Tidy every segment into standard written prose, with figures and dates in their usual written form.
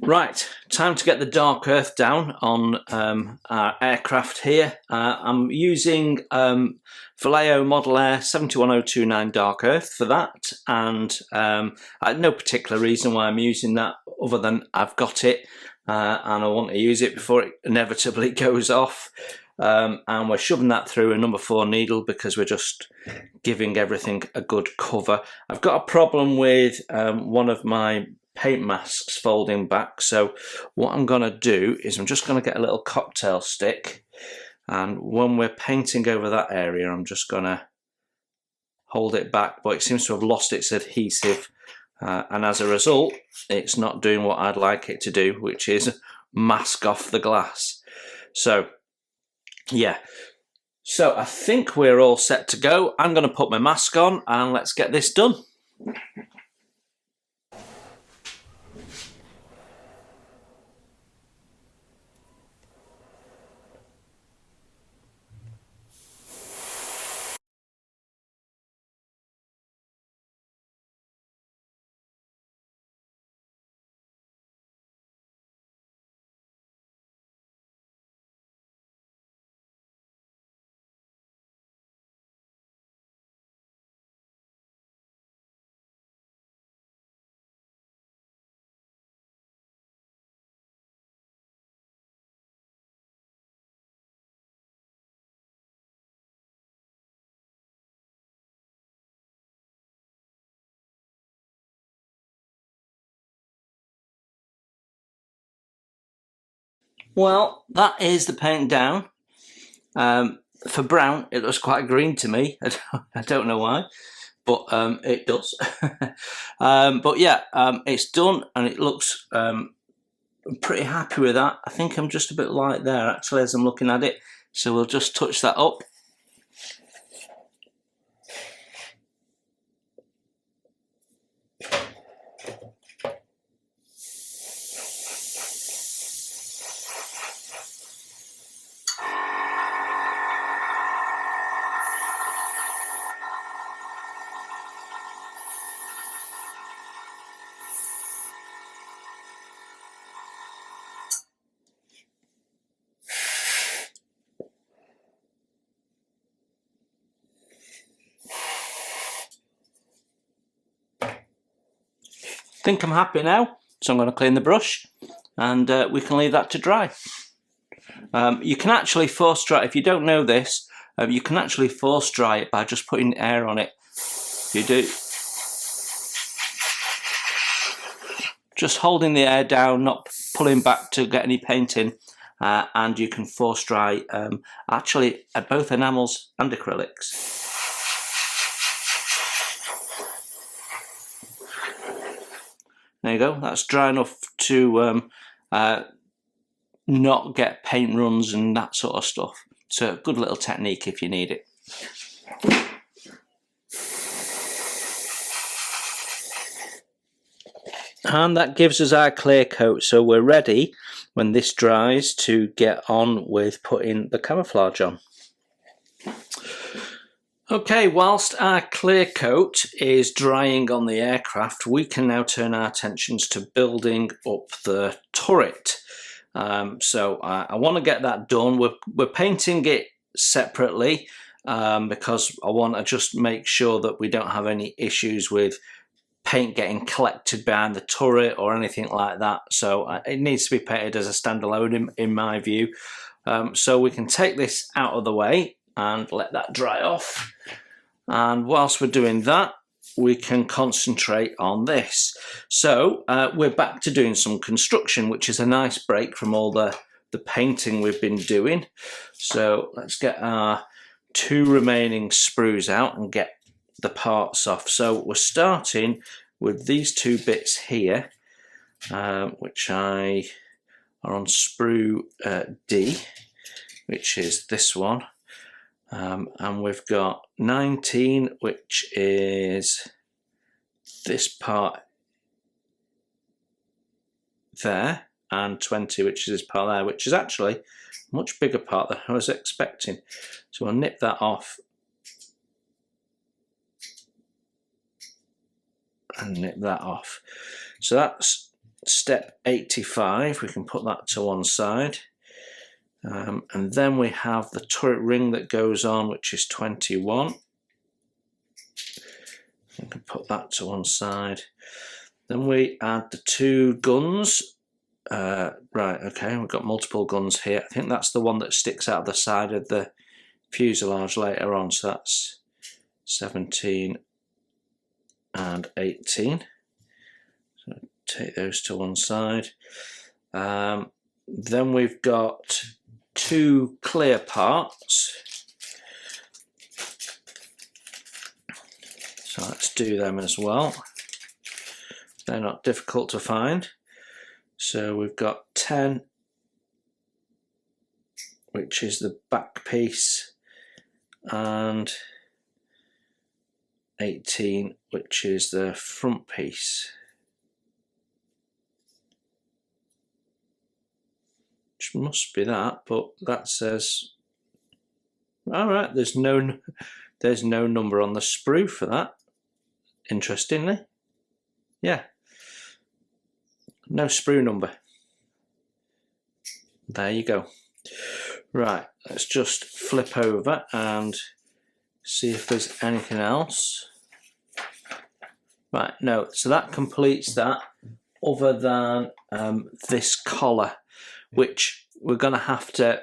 Right, time to get the dark earth down on our aircraft here. I'm using Vallejo Model Air 71029 dark earth for that, and I had no particular reason why I'm using that other than I've got it and I want to use it before it inevitably goes off. And we're shoving that through a number 4 needle because we're just giving everything a good cover. I've got a problem with one of my paint masks folding back, so what I'm going to do is I'm just going to get a little cocktail stick, and when we're painting over that area I'm just going to hold it back, but it seems to have lost its adhesive, and as a result it's not doing what I'd like it to do, which is mask off the glass. So yeah, so I think we're all set to go. I'm going to put my mask on and let's get this done. Well, that is the paint down. For brown, it looks quite green to me. I don't know why, but it does. But yeah, it's done and it looks, I'm pretty happy with that. I think I'm just a bit light there actually as I'm looking at it. So we'll just touch that up. I think I'm happy now, so I'm going to clean the brush and we can leave that to dry. You can actually force dry, if you don't know this, you can actually force dry it by just putting air on it. You do, just holding the air down, not pulling back to get any paint in, and you can force dry actually both enamels and acrylics. There you go, that's dry enough to not get paint runs and that sort of stuff. So a good little technique if you need it. And that gives us our clear coat, so we're ready when this dries to get on with putting the camouflage on. Okay, whilst our clear coat is drying on the aircraft, we can now turn our attentions to building up the turret. So I want to get that done. We're painting it separately because I want to just make sure that we don't have any issues with paint getting collected behind the turret or anything like that. So it needs to be painted as a standalone in my view. So we can take this out of the way and let that dry off, and whilst we're doing that we can concentrate on this. So we're back to doing some construction, which is a nice break from all the painting we've been doing. So let's get our 2 remaining sprues out and get the parts off. So we're starting with these 2 bits here, which are on sprue D, which is this one. And we've got 19, which is this part there, and 20, which is this part there, which is actually a much bigger part than I was expecting. So I'll nip that off and nip that off. So that's step 85, we can put that to one side. And then we have the turret ring that goes on, which is 21. We can put that to one side. Then we add the two guns. Right, okay, we've got multiple guns here. I think that's the one that sticks out of the side of the fuselage later on. So that's 17 and 18. So take those to one side. Then we've got two clear parts. So let's do them as well. They're not difficult to find. So we've got 10, which is the back piece, and 18, which is the front piece. Which must be that, but that says, all right, there's no number on the sprue for that, interestingly. Yeah, no sprue number. There you go. Right, let's just flip over and see if there's anything else. Right, no, so that completes that, other than this collar, which we're going to have to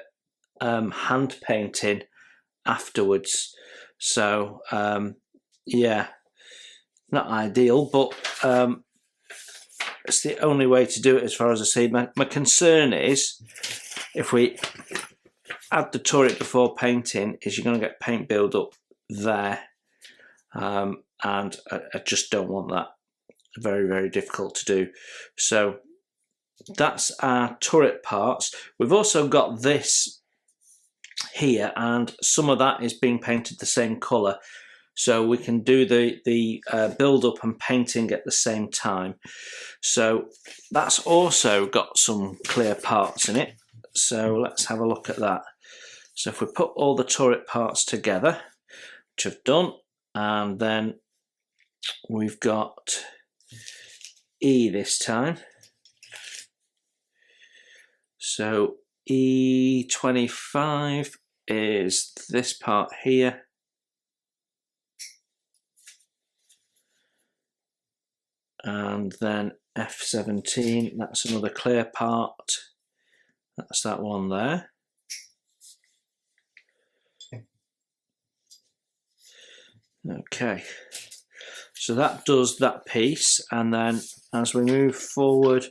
hand paint in afterwards. So yeah, not ideal, but it's the only way to do it as far as I see. My concern is, if we add the turret before painting, is you're going to get paint build up there, and I just don't want that. Very, very difficult to do. So that's our turret parts. We've also got this here, and some of that is being painted the same colour, so we can do the build up and painting at the same time. So that's also got some clear parts in it, so let's have a look at that. So if we put all the turret parts together, which I've done, and then we've got E this time. So E25 is this part here. And then F17, that's another clear part. That's that one there. Okay, so that does that piece, and then as we move forward,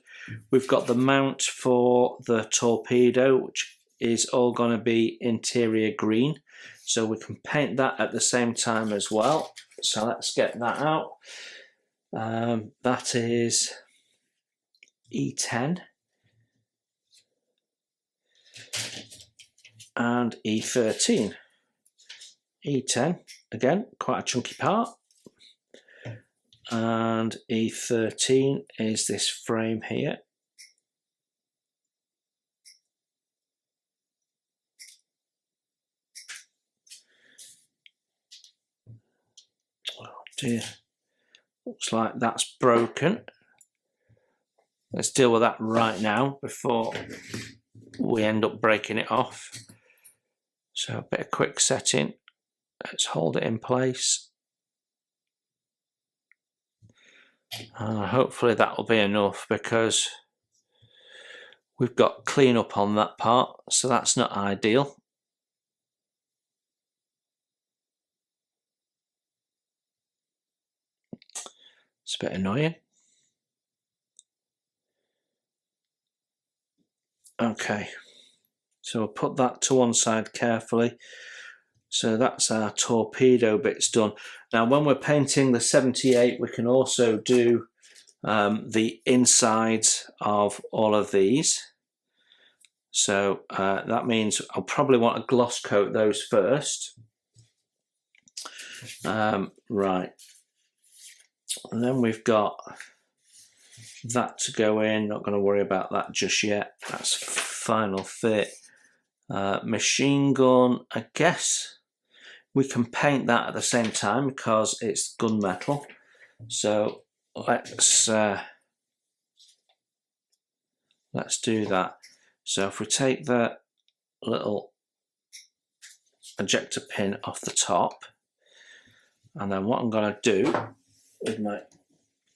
we've got the mount for the torpedo, which is all going to be interior green, so we can paint that at the same time as well. So let's get that out. That is E10 and E13. E10, again, quite a chunky part, and E13 is this frame here. Oh dear, looks like that's broken. Let's deal with that right now before we end up breaking it off. So a bit of quick setting. Let's hold it in place. Hopefully that'll be enough, because we've got clean up on that part, so that's not ideal. It's a bit annoying. Okay, so we'll put that to one side carefully. So that's our torpedo bits done. Now when we're painting the 78, we can also do the insides of all of these. So that means I'll probably want to gloss coat those first. Right, and then we've got that to go in. Not going to worry about that just yet. That's final fit. Machine gun, I guess we can paint that at the same time because it's gunmetal. So let's let's do that. So if we take the little ejector pin off the top, and then what I'm going to do with my,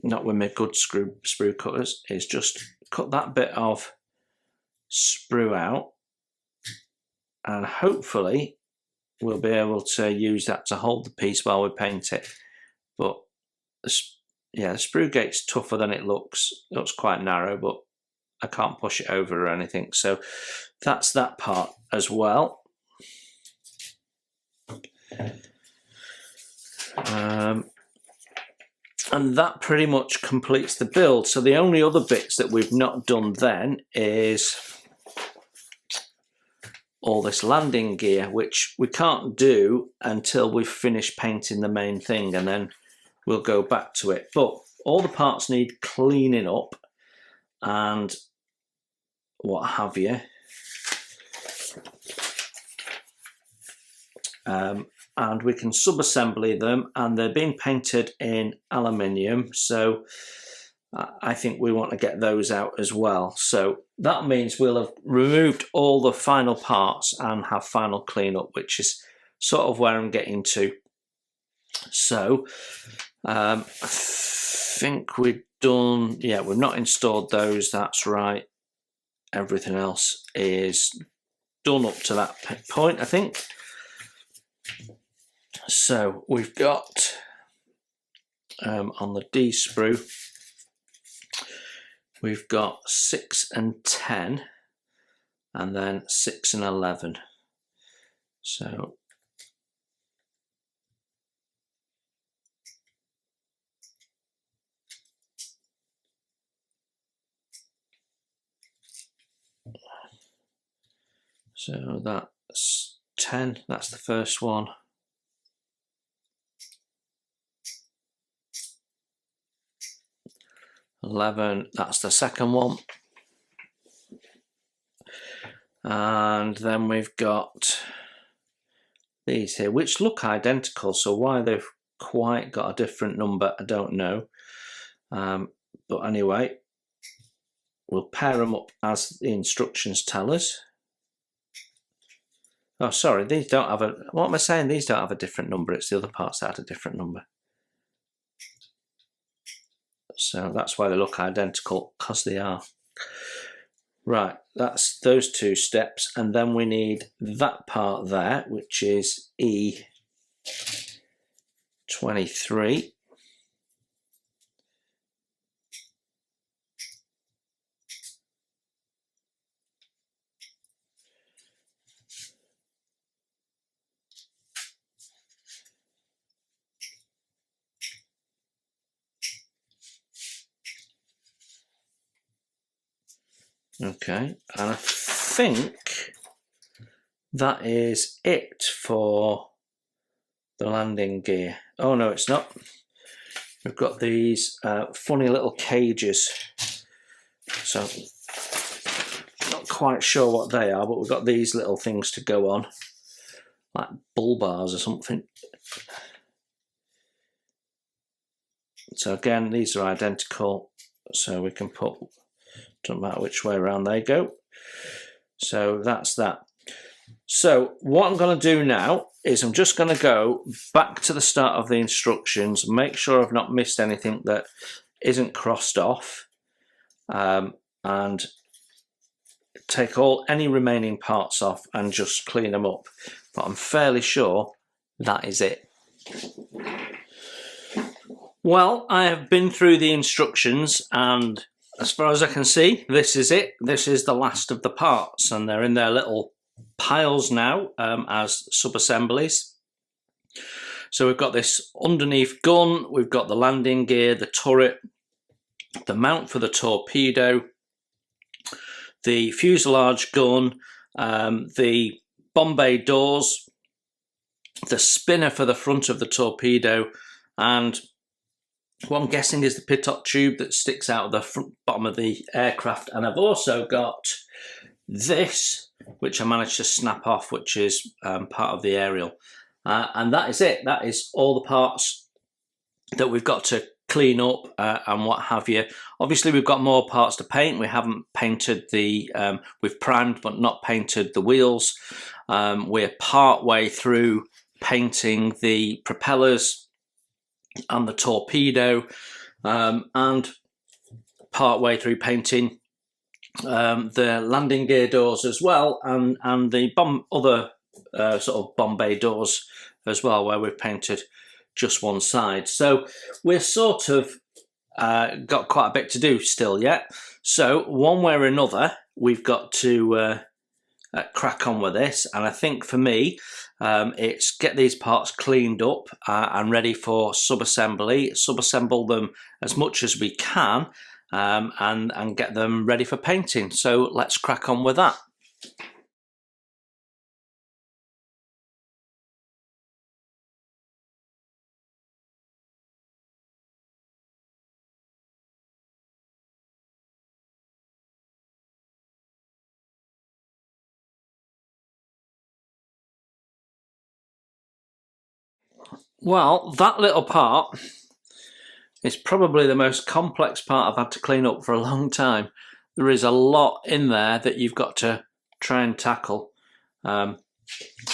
not with my good sprue cutters, is just cut that bit of sprue out, and hopefully we'll be able to use that to hold the piece while we paint it. But yeah, the sprue gate's tougher than it looks. It looks quite narrow, but I can't push it over or anything. So that's that part as well. And that pretty much completes the build. So the only other bits that we've not done then is all this landing gear, which we can't do until we've finished painting the main thing, and then we'll go back to it. But all the parts need cleaning up and what have you. And we can sub-assembly them, and they're being painted in aluminium, so I think we want to get those out as well. So that means we'll have removed all the final parts and have final cleanup, which is sort of where I'm getting to. So I think we've done, yeah, we've not installed those, that's right. Everything else is done up to that point, I think. So we've got on the D sprue, we've got 6 and 10, and then 6 and 11. So that's 10, that's the first one. 11, that's the second one. And then we've got these here, which look identical, so why they've quite got a different number, I don't know. But anyway, we'll pair them up as the instructions tell us. Oh, sorry, these don't have a, what am I saying? These don't have a different number, it's the other parts that had a different number. So that's why they look identical, because they are. Right, that's those two steps, and then we need that part there, which is E23. Okay, and I think that is it for the landing gear. Oh no, it's not. We've got these funny little cages. So, not quite sure what they are, but we've got these little things to go on, like bull bars or something. So again, these are identical, so we can put, doesn't matter which way around they go. So that's that. So what I'm going to do now is I'm just going to go back to the start of the instructions, make sure I've not missed anything that isn't crossed off, and take any remaining parts off and just clean them up. But I'm fairly sure that is it. Well, I have been through the instructions, and as far as I can see, this is it. This is the last of the parts, and they're in their little piles now as sub-assemblies. So we've got this underneath gun, we've got the landing gear, the turret, the mount for the torpedo, the fuselage gun, the bomb bay doors, the spinner for the front of the torpedo, and what I'm guessing is the pitot tube that sticks out of the front bottom of the aircraft. And I've also got this, which I managed to snap off, which is part of the aerial. And that is it. That is all the parts that we've got to clean up and what have you. Obviously we've got more parts to paint. We haven't painted the, we've primed but not painted the wheels. We're part way through painting the propellers and the torpedo, and part way through painting the landing gear doors as well, and the other sort of bomb bay doors as well, where we've painted just one side. So we're sort of got quite a bit to do still yet. So one way or another, we've got to crack on with this. And I think for me, it's get these parts cleaned up and ready for sub-assembly, sub-assemble them as much as we can, and get them ready for painting. So let's crack on with that. Well, that little part is probably the most complex part I've had to clean up for a long time. There is a lot in there that you've got to try and tackle. I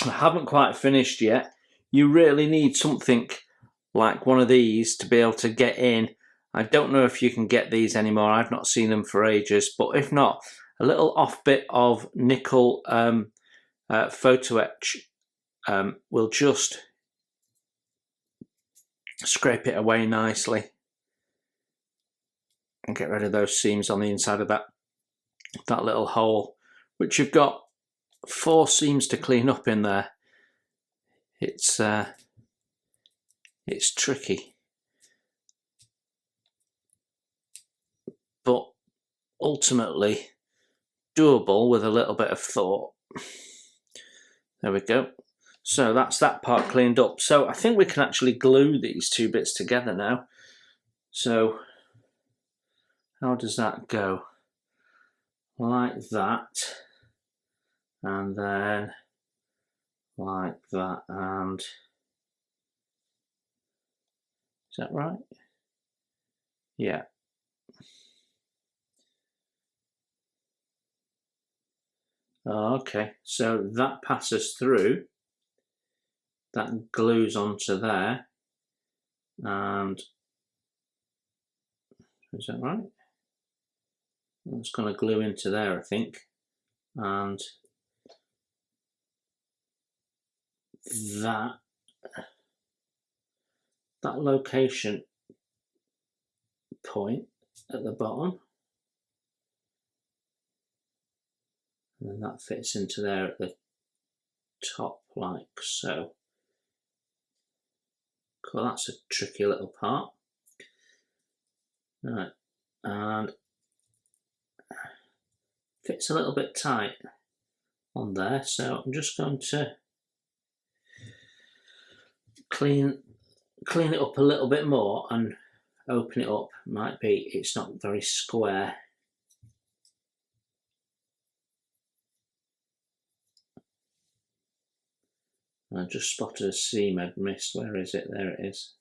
haven't quite finished yet. You really need something like one of these to be able to get in. I don't know if you can get these anymore. I've not seen them for ages, but if not, a little off bit of nickel photo etch will just scrape it away nicely and get rid of those seams on the inside of that little hole, which you've got 4 seams to clean up in there. It's tricky, but ultimately doable with a little bit of thought. There we go. So that's that part cleaned up. So I think we can actually glue these 2 bits together now. So how does that go? Like that, and then like that, and is that right? Yeah. Okay, so that passes through, that glues onto there, and is that right? It's going to glue into there, I think, and that location point at the bottom, and then that fits into there at the top like so. Cool, that's a tricky little part. Right, and fits a little bit tight on there, so I'm just going to clean it up a little bit more and open it up. Might be it's not very square. I just spotted a seam I'd missed. Where is it? There it is.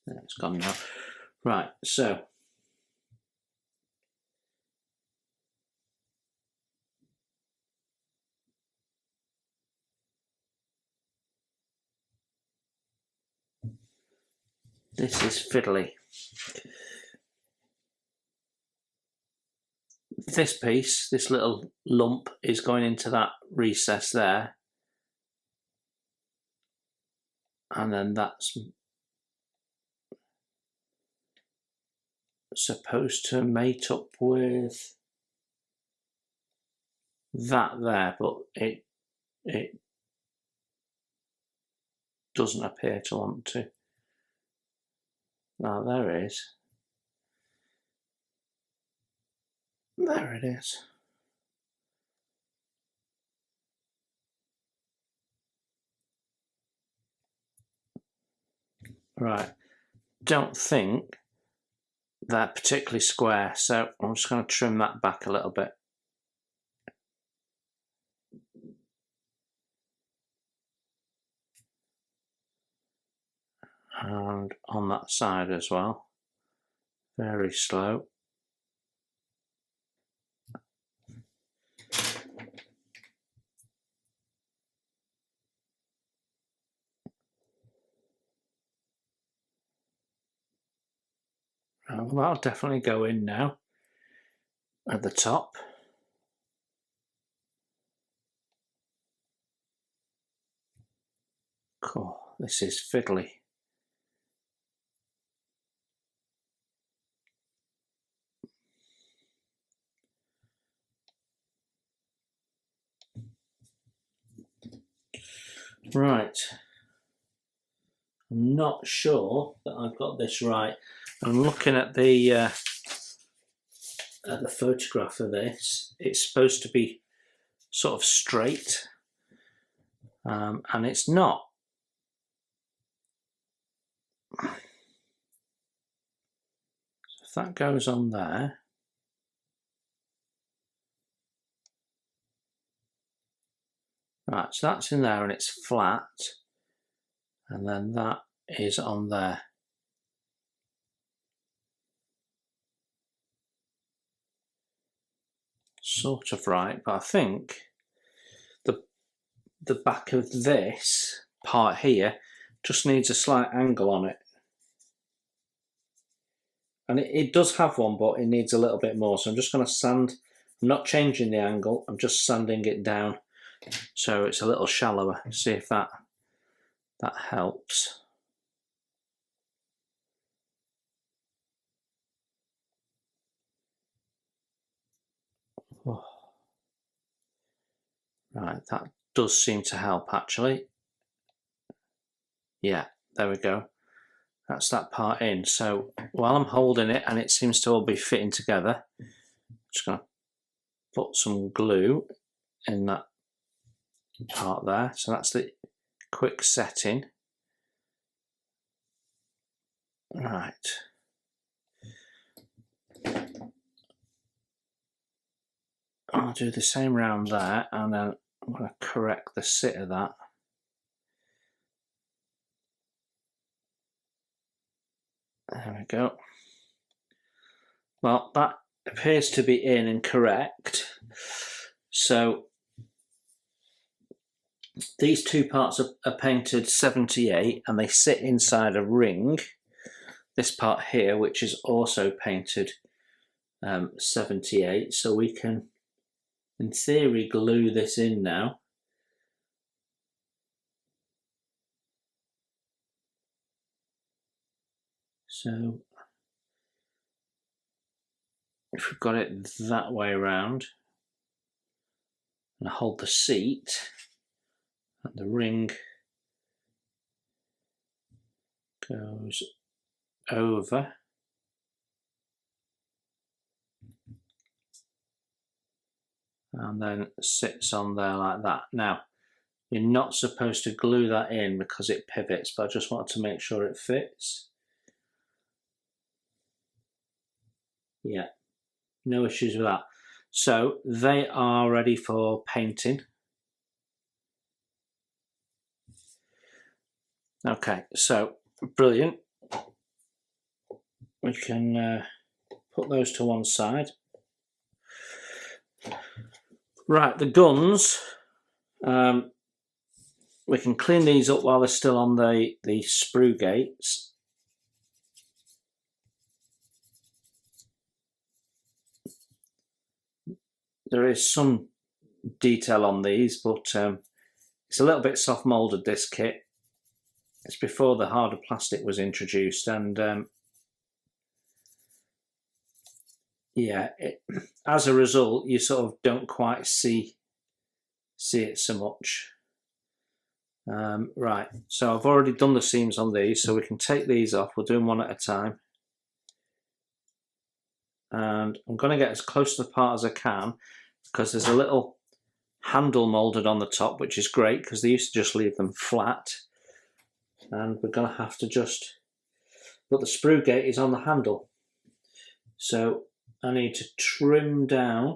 There, it's gone now. Right, so this is fiddly. This piece, this little lump, is going into that recess there, and then that's supposed to mate up with that there, but it doesn't appear to want to. Oh, there it is. There it is. Right, don't think they're particularly square, so I'm just going to trim that back a little bit. and on that side as well. Very slow. Well, that'll definitely go in now at the top. Cool, this is fiddly. Right, I'm not sure that I've got this right. I'm looking at the photograph of this. It's supposed to be sort of straight, and it's not. So if that goes on there, right, so that's in there and it's flat, and then that is on there. Sort of right, but I think the back of this part here just needs a slight angle on it. And it does have one, but it needs a little bit more. So I'm just going to sand. I'm not changing the angle, I'm just sanding it down so it's a little shallower. See if that helps. Oh. Right, that does seem to help actually. Yeah, there we go. That's that part in. So while I'm holding it and it seems to all be fitting together, I'm just going to put some glue in that part there. So that's the quick setting. Right. I'll do the same round there, and then I'm going to correct the sit of that. There we go. Well, that appears to be in and correct. So these two parts are painted 78 and they sit inside a ring. This part here, which is also painted 78, so we can, in theory, glue this in now. So if we've got it that way around, and hold the seat, and the ring goes over. And then sits on there like that. Now, you're not supposed to glue that in because it pivots, but I just wanted to make sure it fits. Yeah, no issues with that. So they are ready for painting. Okay, so brilliant. We can put those to one side. Right, the guns, we can clean these up while they're still on the sprue gates. There is some detail on these, but it's a little bit soft moulded, this kit. It's before the harder plastic was introduced, and yeah, as a result, you sort of don't quite see it so much. Right, so I've already done the seams on these, so we can take these off. We'll do them one at a time. And I'm going to get as close to the part as I can, because there's a little handle moulded on the top, which is great because they used to just leave them flat. And we're going to have to just, but the sprue gate is on the handle. So I need to trim down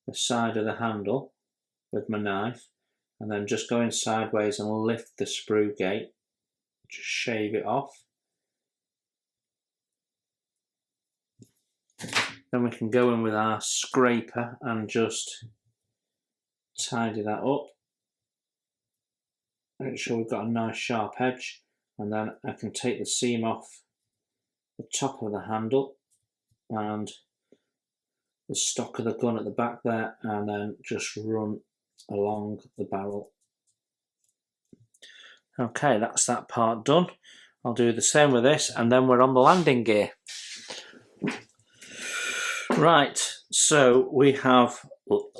the side of the handle with my knife, and then just go in sideways and lift the sprue gate just shave it off. Then we can go in with our scraper and just tidy that up. Make sure we've got a nice sharp edge, and then I can take the seam off the top of the handle and the stock of the gun at the back there, and then just run along the barrel. Okay, that's that part done. I'll do the same with this, and then we're on the landing gear. Right, so we have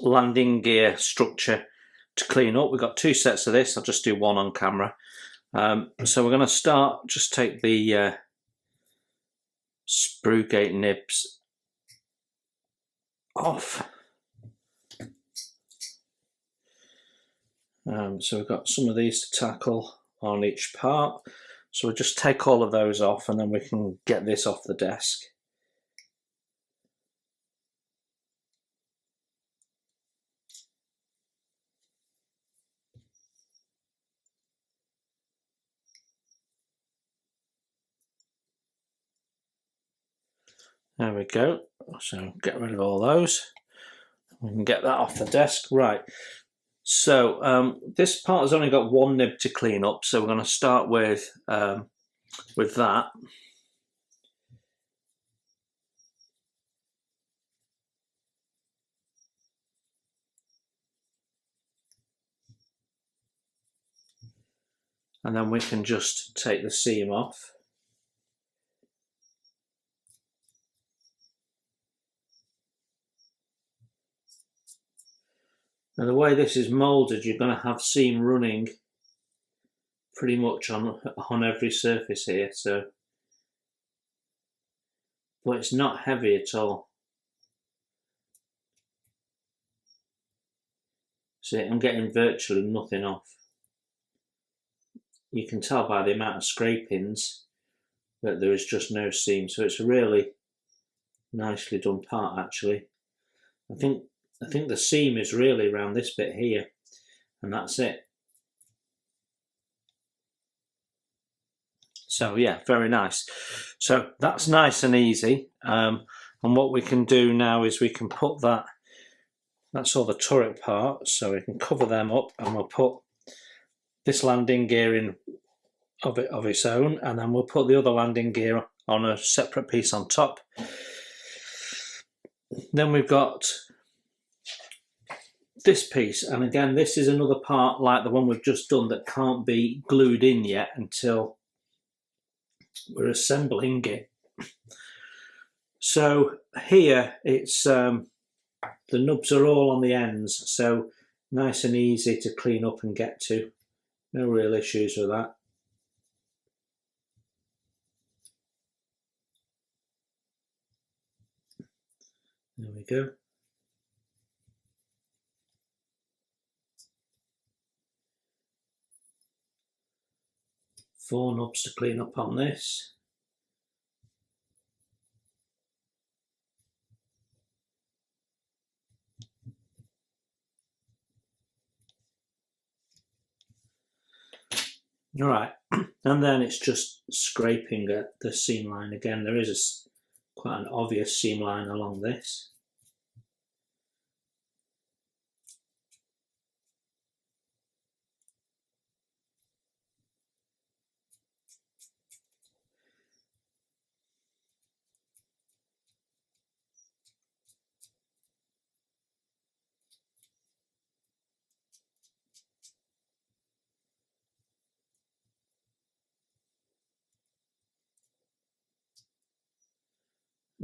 landing gear structure to clean up. We've got two sets of this. I'll just do one on camera. So we're going to start, just take the sprue gate nibs off. So we've got some of these to tackle on each part. So we'll just take all of those off, and then we can get this off the desk. There we go. So get rid of all those. We can get that off the desk. Right. So this part has only got one nib to clean up. So we're going to start with that. And then we can just take the seam off. Now the way this is moulded, you're going to have seam running pretty much on every surface here, so, but it's not heavy at all. See, I'm getting virtually nothing off. You can tell by the amount of scrapings that there is just no seam, so it's a really nicely done part actually. I think the seam is really around this bit here, and that's it. So yeah, very nice. So that's nice and easy. And what we can do now is we can put that's all the turret parts, so we can cover them up, and we'll put this landing gear in of its own, and then we'll put the other landing gear on a separate piece on top. Then we've got this piece, and again this is another part like the one we've just done that can't be glued in yet until we're assembling it. So here it's the nubs are all on the ends, so nice and easy to clean up and get to. No real issues with that. There we go. Four nubs to clean up on this. All right, and then it's just scraping at the seam line again. There is quite an obvious seam line along this.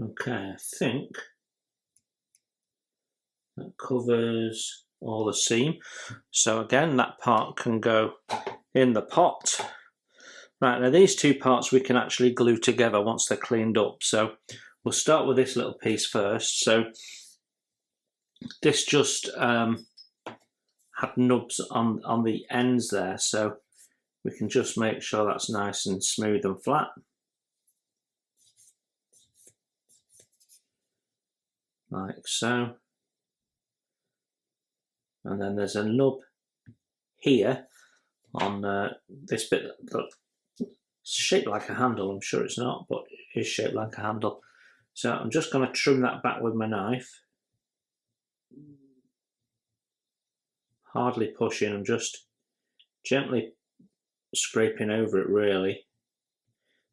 Okay, I think that covers all the seam. So again, that part can go in the pot. Right, now these two parts we can actually glue together once they're cleaned up. So we'll start with this little piece first. So this just had nubs on the ends there, so we can just make sure that's nice and smooth and flat. Like so. And then there's a nub here on this bit It's shaped like a handle. I'm sure it's not, but it is shaped like a handle. So I'm just going to trim that back with my knife. Hardly pushing, I'm just gently scraping over it really.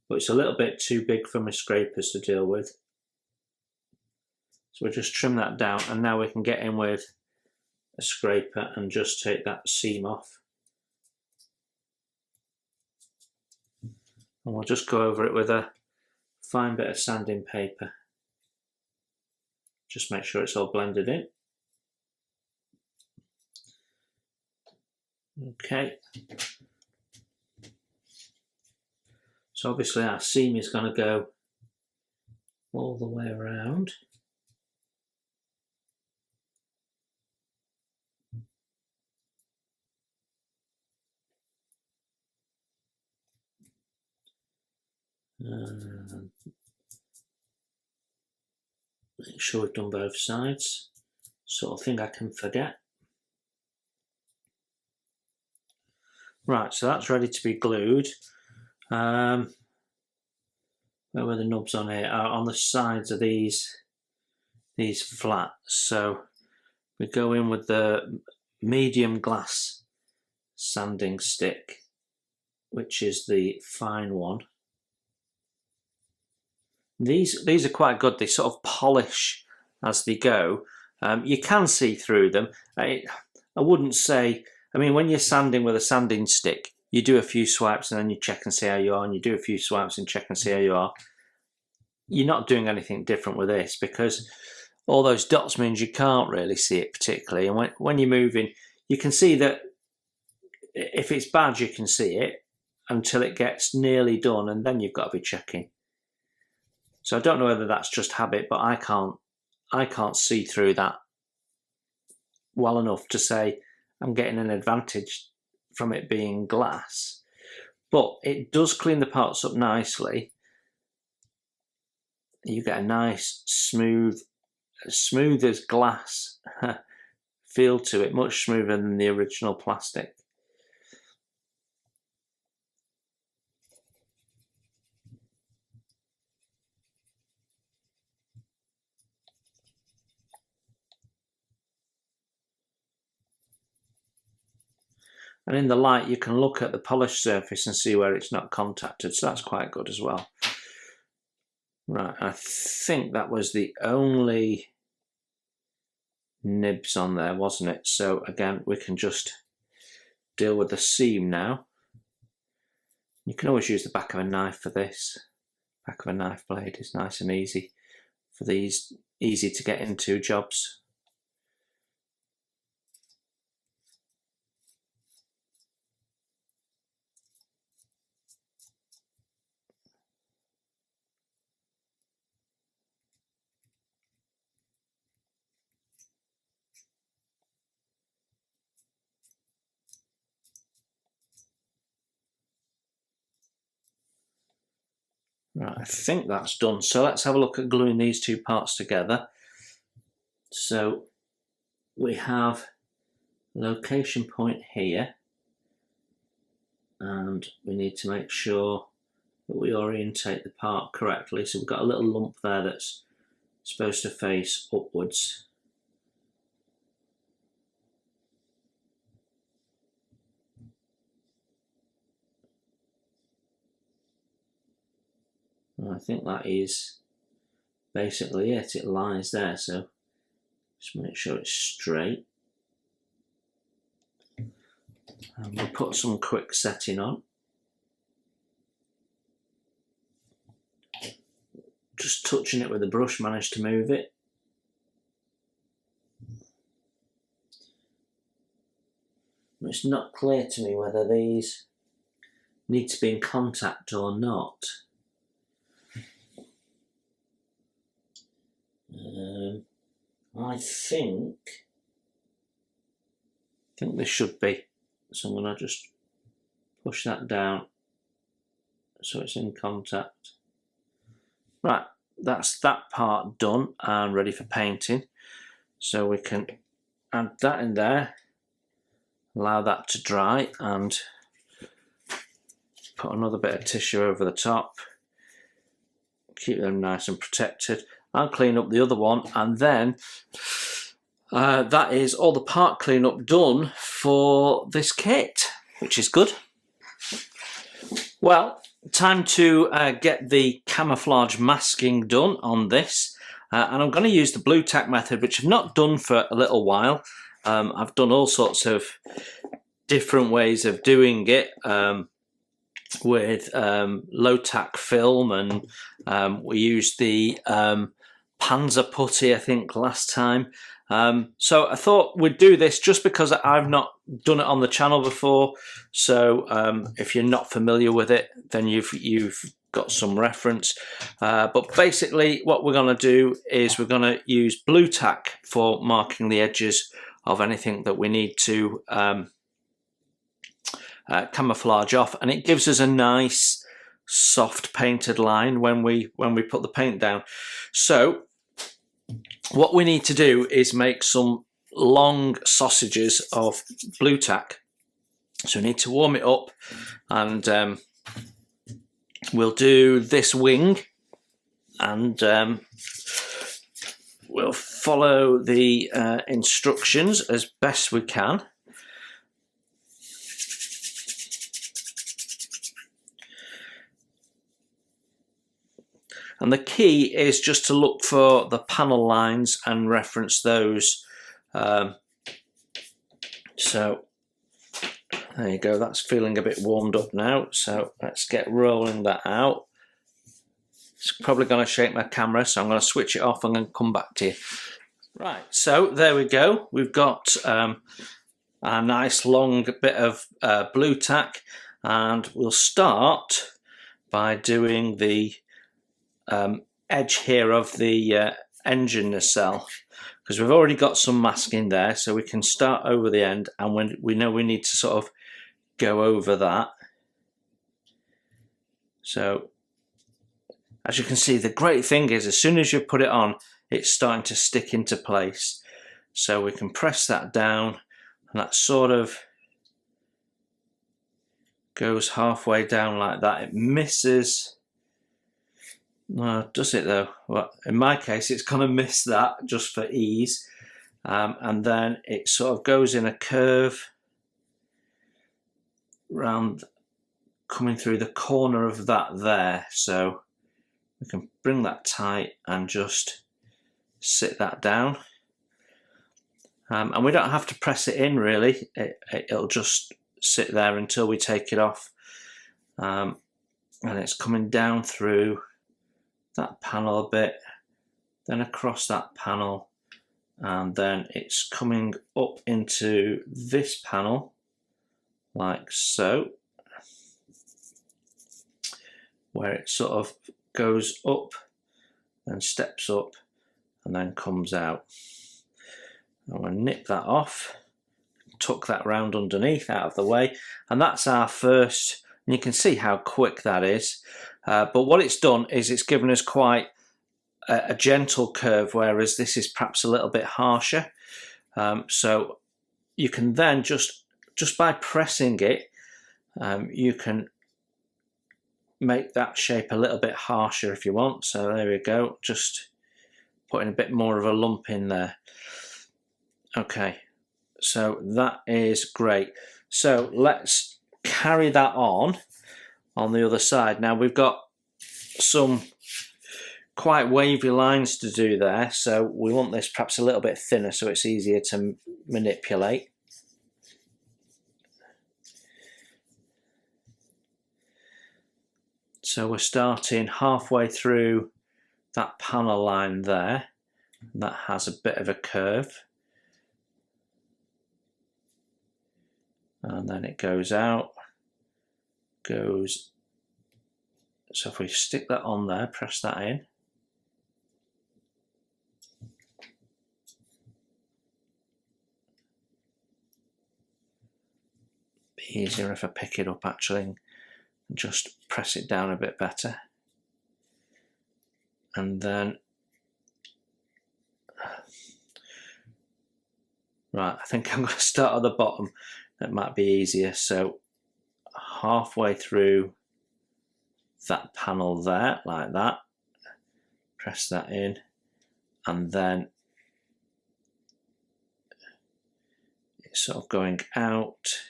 But it's a little bit too big for my scrapers to deal with. So we'll just trim that down, and now we can get in with a scraper and just take that seam off. And we'll just go over it with a fine bit of sanding paper. Just make sure it's all blended in. Okay. So obviously our seam is going to go all the way around. Make sure we've done both sides. Sort of thing I can forget. Right, so that's ready to be glued. Where were the nubs on here? On the sides of these flats. So we go in with the medium glass sanding stick, which is the fine one. These are quite good. They sort of polish as they go. You can see through them. I wouldn't say, I mean, when you're sanding with a sanding stick, you do a few swipes and then you check and see how you are, and you do a few swipes and check and see how you are. You're not doing anything different with this, because all those dots means you can't really see it particularly. And when you're moving, you can see that if it's bad, you can see it until it gets nearly done, and then you've got to be checking. So I don't know whether that's just habit, but I can't see through that well enough to say I'm getting an advantage from it being glass. But it does clean the parts up nicely. You get a nice smooth as glass feel to it, much smoother than the original plastic. And in the light, you can look at the polished surface and see where it's not contacted, so that's quite good as well. Right, I think that was the only nibs on there, wasn't it? So again, we can just deal with the seam now. You can always use the back of a knife for this. Back of a knife blade is nice and easy for these easy to get into jobs. Right, I think that's done. So let's have a look at gluing these two parts together. So we have a location point here, and we need to make sure that we orientate the part correctly. So we've got a little lump there that's supposed to face upwards. And I think that is basically it. It lies there, so just make sure it's straight. And we'll put some quick setting on. Just touching it with a brush, managed to move it. It's not clear to me whether these need to be in contact or not. I think they should be. So I'm going to just push that down so it's in contact. Right, that's that part done and ready for painting. So we can add that in there, allow that to dry, and put another bit of tissue over the top, keep them nice and protected. I'll clean up the other one, and then that is all the part cleanup done for this kit, which is good. Well, time to get the camouflage masking done on this, and I'm going to use the blue tack method, which I've not done for a little while. I've done all sorts of different ways of doing it with low tack film, and we used the Panzer putty, I think, last time. So I thought we'd do this just because I've not done it on the channel before. So if you're not familiar with it, then you've got some reference. But basically what we're going to do is we're going to use blue tack for marking the edges of anything that we need to camouflage off, and it gives us a nice soft painted line when we put the paint down. So what we need to do is make some long sausages of blue tack. So we need to warm it up, and we'll do this wing, and we'll follow the instructions as best we can. And the key is just to look for the panel lines and reference those. So there you go, that's feeling a bit warmed up now. So let's get rolling that out. It's probably going to shake my camera, so I'm going to switch it off and then come back to you. Right, so there we go. We've got a nice long bit of blue tack, and we'll start by doing the edge here of the engine nacelle, because we've already got some masking there, so we can start over the end, and when we know we need to sort of go over that. So as you can see, the great thing is as soon as you put it on, it's starting to stick into place. So we can press that down, and that sort of goes halfway down like that. It misses. No, does it though? Well, in my case, it's going to miss that just for ease. And then it sort of goes in a curve round, coming through the corner of that there. So we can bring that tight and just sit that down. And we don't have to press it in really. It'll just sit there until we take it off. And it's coming down through that panel a bit, then across that panel, and then it's coming up into this panel like so, where it sort of goes up and steps up and then comes out. I'm going to nip that off, tuck that round underneath out of the way, and that's our first. And you can see how quick that is. But what it's done is it's given us quite a gentle curve, whereas this is perhaps a little bit harsher. So you can then just by pressing it, you can make that shape a little bit harsher if you want. So there we go, just putting a bit more of a lump in there. Okay, so that is great. So let's carry that on the other side. Now we've got some quite wavy lines to do there, so we want this perhaps a little bit thinner so it's easier to manipulate. So we're starting halfway through that panel line there, and that has a bit of a curve, and then it goes out, goes. So if we stick that on there, press that in, be easier if I pick it up actually and just press it down a bit better. And then, right, I think I'm going to start at the bottom. That might be easier. So halfway through that panel there, like that. Press that in, and then it's sort of going out,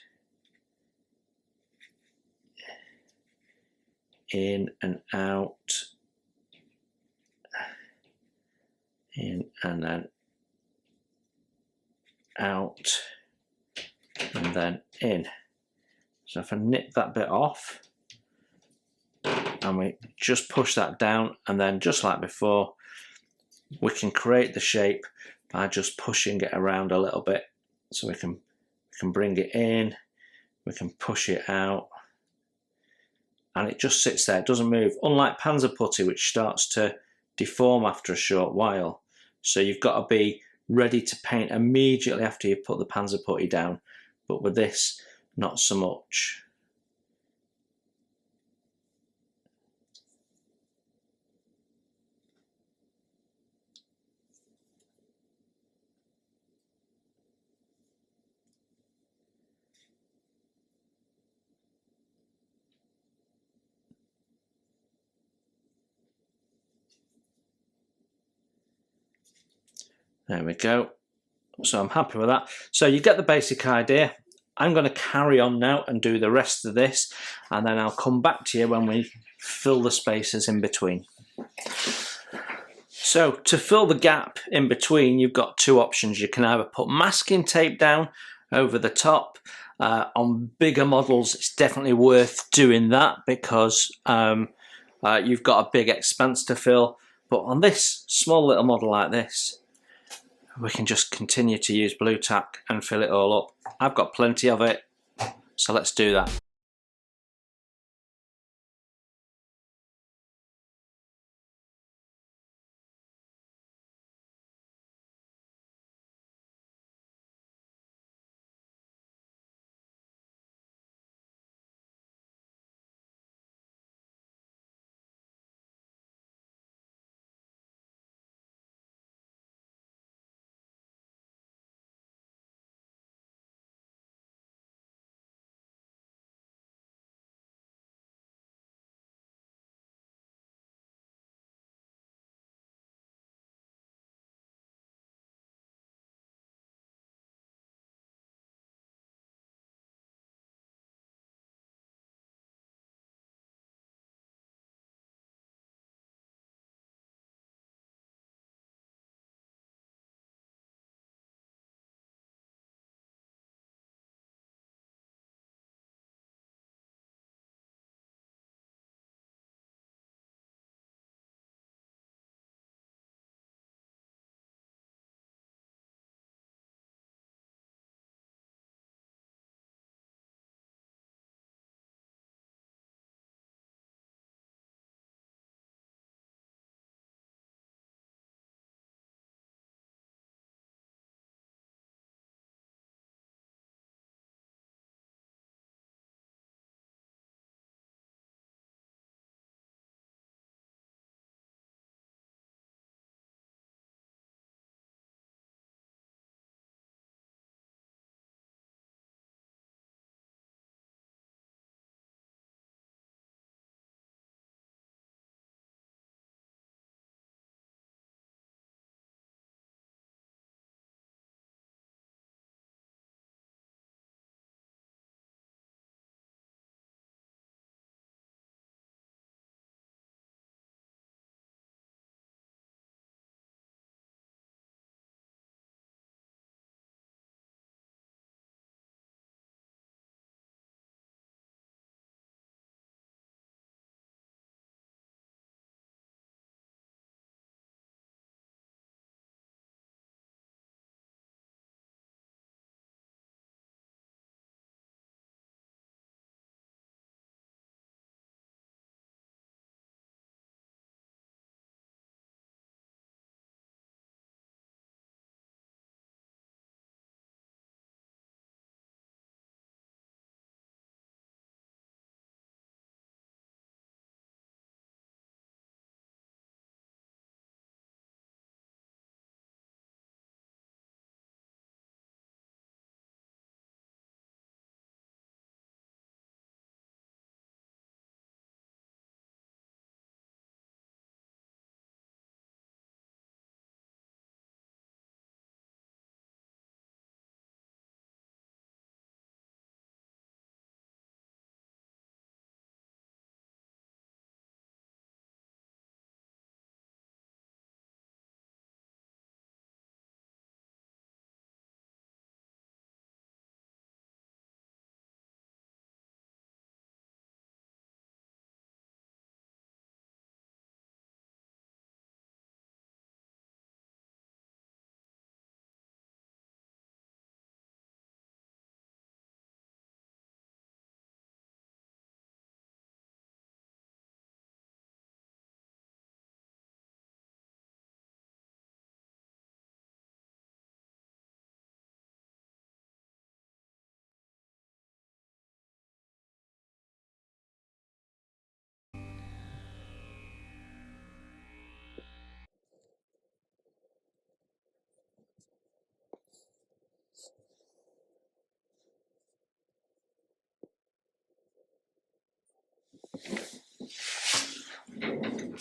in and out, in and then out, and then in. So if I nip that bit off, and we just push that down, and then just like before, we can create the shape by just pushing it around a little bit. So we can bring it in, we can push it out, and it just sits there, it doesn't move. Unlike panzer putty, which starts to deform after a short while. So you've got to be ready to paint immediately after you put the panzer putty down. But with this, not so much. There we go. So I'm happy with that. So you get the basic idea. I'm going to carry on now and do the rest of this, and then I'll come back to you when we fill the spaces in between. So to fill the gap in between, you've got two options. You can either put masking tape down over the top. On bigger models, it's definitely worth doing that because you've got a big expanse to fill. But on this small little model like this, we can just continue to use blue tack and fill it all up. I've got plenty of it, so let's do that.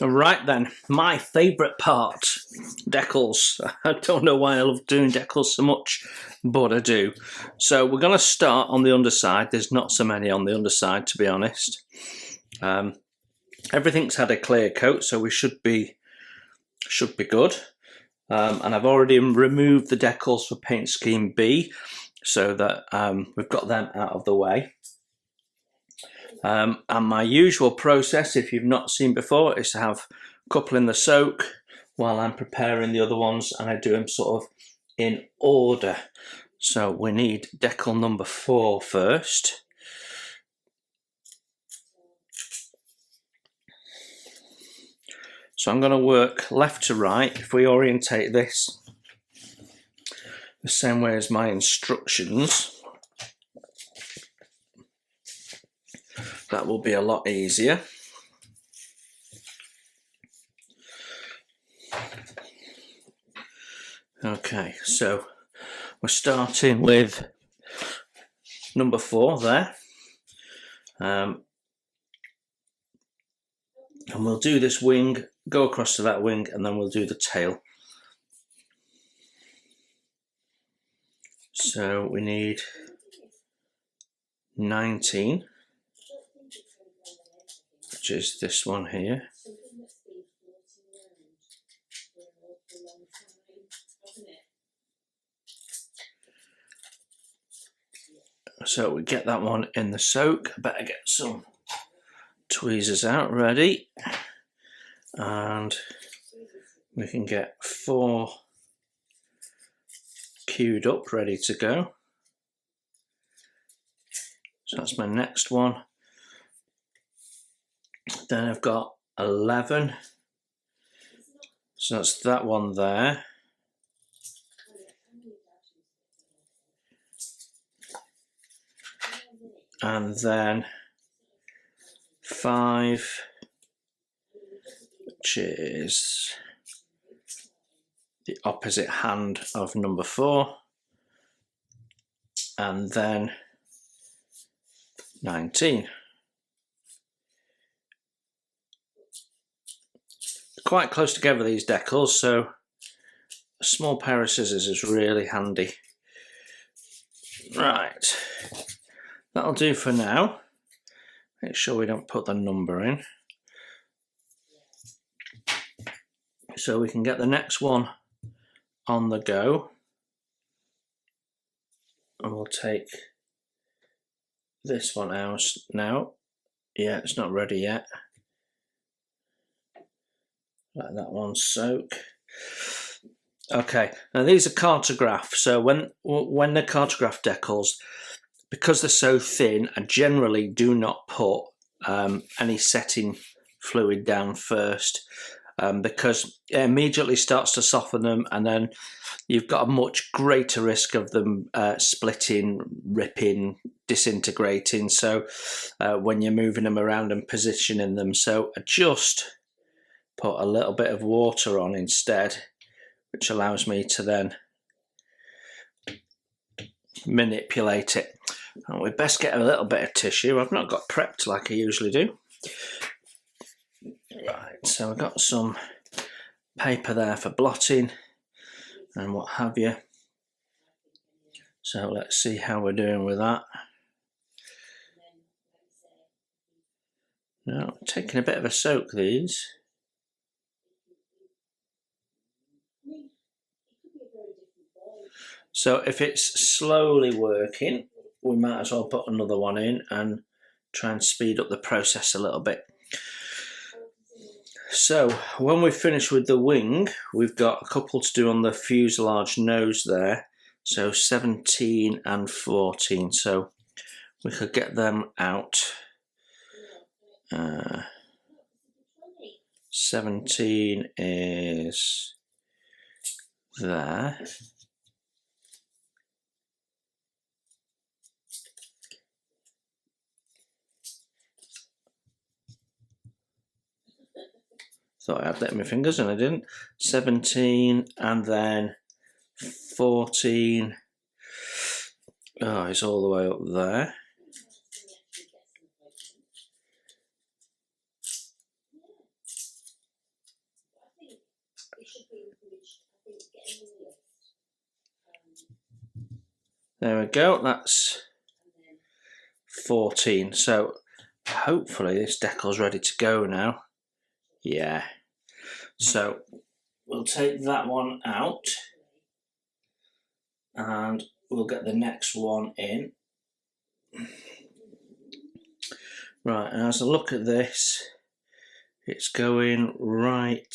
Right then, my favourite part, decals. I don't know why I love doing decals so much, but I do. So we're going to start on the underside. There's not so many on the underside, to be honest. Everything's had a clear coat, so we should be good. And I've already removed the decals for paint scheme B, so that we've got them out of the way. And my usual process, if you've not seen before, is to have a couple in the soak while I'm preparing the other ones, and I do them sort of in order. So we need decal number 4 first. So I'm going to work left to right. If we orientate this the same way as my instructions, that will be a lot easier. Okay, so we're starting with number 4 there. And we'll do this wing, go across to that wing, and then we'll do the tail. So we need 19, which is this one here. So we get that one in the soak. I better get some tweezers out ready, and we can get 4 queued up ready to go. So that's my next one. Then I've got 11, so that's that one there. And then 5, which is the opposite hand of number 4, and then 19. Quite close together, these decals, so a small pair of scissors is really handy. Right, that'll do for now. Make sure we don't put the number in. So we can get the next one on the go. And we'll take this one out now. Yeah, it's not ready yet. Let that one soak. Okay, now these are cartograph. So when they're cartograph decals, because they're so thin, I generally do not put any setting fluid down first, because it immediately starts to soften them, and then you've got a much greater risk of them splitting, ripping, disintegrating. So when you're moving them around and positioning them, so I just put a little bit of water on instead, which allows me to then manipulate it. And we best get a little bit of tissue. I've not got prepped like I usually do. Right, so I've got some paper there for blotting and what have you. So let's see how we're doing with that. Now, taking a bit of a soak, these. So if it's slowly working, we might as well put another one in and try and speed up the process a little bit. So when we finish with the wing, we've got a couple to do on the fuselage nose there. So 17 and 14. So we could get them out. 17 is there. Thought I had that in my fingers and I didn't. 17 and then 14. Oh, it's all the way up there. There we go, that's 14. So hopefully this decal's ready to go now. Yeah. So we'll take that one out and we'll get the next one in. Right, and as I look at this, it's going right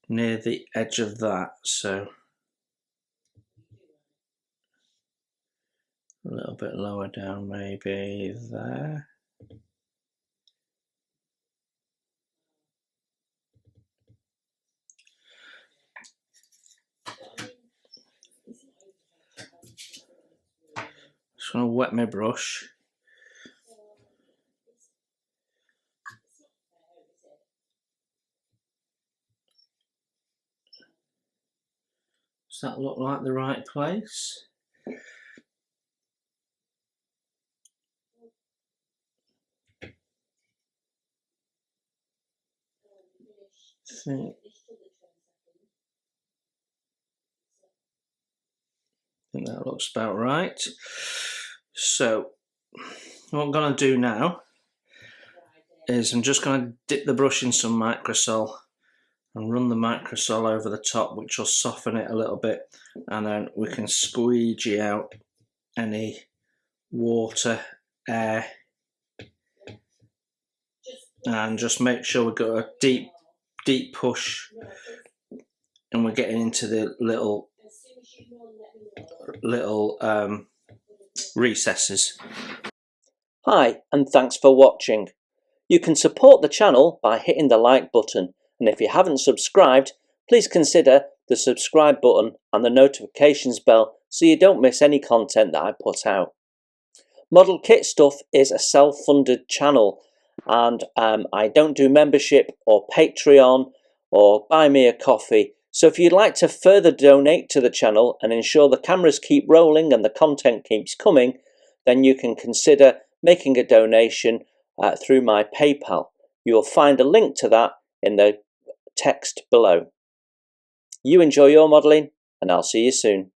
near the edge of that, so a little bit lower down, maybe there. Just going to wet my brush. Does that look like the right place? I think that looks about right. So what I'm going to do now is I'm just going to dip the brush in some microsol and run the microsol over the top, which will soften it a little bit, and then we can squeegee out any water, air, and just make sure we've got a deep push and we're getting into the little recesses. Hi, and thanks for watching. You can support the channel by hitting the like button, and if you haven't subscribed, please consider the subscribe button and the notifications bell so you don't miss any content that I put out. Model Kit Stuff is a self-funded channel, and I don't do membership or Patreon or buy me a coffee. So if you'd like to further donate to the channel and ensure the cameras keep rolling and the content keeps coming, then you can consider making a donation through my PayPal. You will find a link to that in the text below. You enjoy your modelling, and I'll see you soon.